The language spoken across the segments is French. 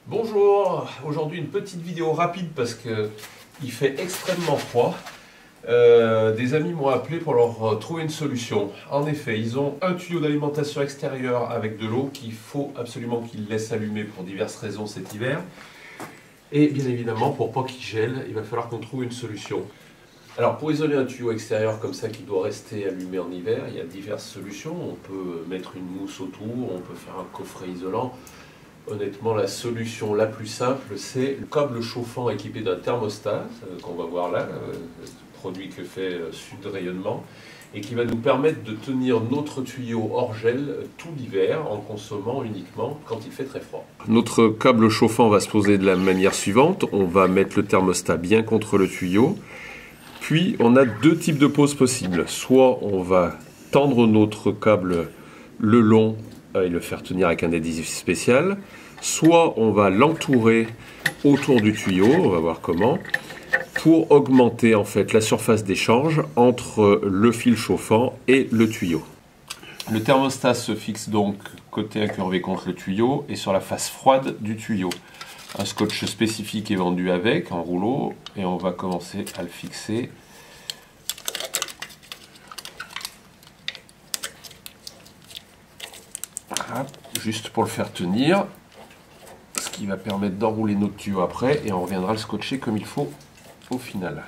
Bonjour, aujourd'hui une petite vidéo rapide parce qu'il fait extrêmement froid. Des amis m'ont appelé pour leur trouver une solution. En effet, ils ont un tuyau d'alimentation extérieure avec de l'eau qu'il faut absolument qu'ils laissent allumer pour diverses raisons cet hiver. Et bien évidemment, pour pas qu'il gèle, il va falloir qu'on trouve une solution. Alors pour isoler un tuyau extérieur comme ça qui doit rester allumé en hiver, il y a diverses solutions. On peut mettre une mousse autour, on peut faire un coffret isolant. Honnêtement, la solution la plus simple, c'est le câble chauffant équipé d'un thermostat, qu'on va voir là, produit que fait Sud Rayonnement, et qui va nous permettre de tenir notre tuyau hors gel tout l'hiver en consommant uniquement quand il fait très froid. Notre câble chauffant va se poser de la manière suivante. On va mettre le thermostat bien contre le tuyau. Puis on a deux types de poses possibles. Soit on va tendre notre câble le long et le faire tenir avec un adhésif spécial, soit on va l'entourer autour du tuyau, on va voir comment, pour augmenter en fait la surface d'échange entre le fil chauffant et le tuyau. Le thermostat se fixe donc côté incurvé contre le tuyau et sur la face froide du tuyau. Un scotch spécifique est vendu avec, en rouleau, et on va commencer à le fixer. Juste pour le faire tenir, ce qui va permettre d'enrouler notre tuyau après, et on reviendra le scotcher comme il faut au final.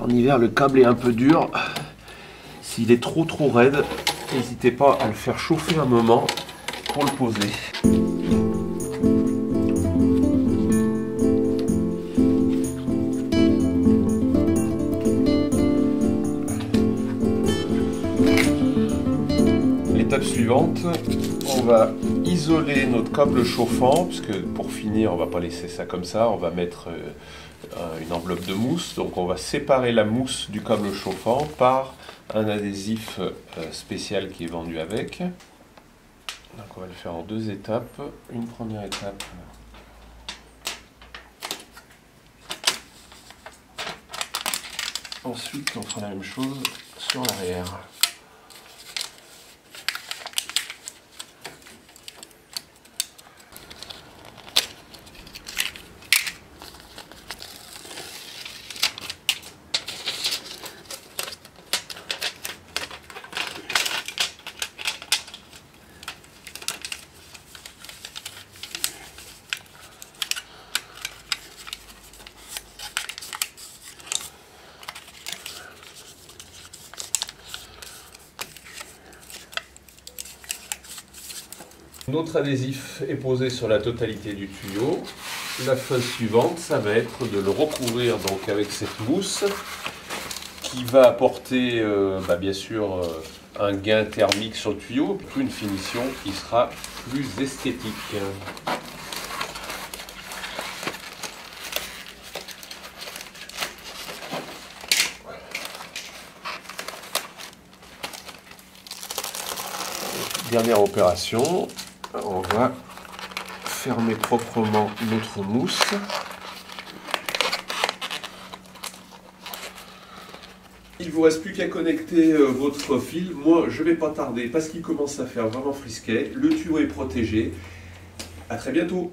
En hiver, le câble est un peu dur. S'il est trop raide, n'hésitez pas à le faire chauffer un moment pour le poser. L'étape suivante, on va isoler notre câble chauffant, puisque pour finir, on ne va pas laisser ça comme ça, on va mettre une enveloppe de mousse. Donc on va séparer la mousse du câble chauffant par un adhésif spécial qui est vendu avec. Donc on va le faire en deux étapes. Une première étape. Ensuite on fera la même chose sur l'arrière. Notre adhésif est posé sur la totalité du tuyau. La phase suivante, ça va être de le recouvrir donc avec cette mousse qui va apporter bien sûr un gain thermique sur le tuyau, puis une finition qui sera plus esthétique. Dernière opération, on va fermer proprement notre mousse. Il ne vous reste plus qu'à connecter votre fil. Moi, je ne vais pas tarder parce qu'il commence à faire vraiment frisquet. Le tuyau est protégé. À très bientôt.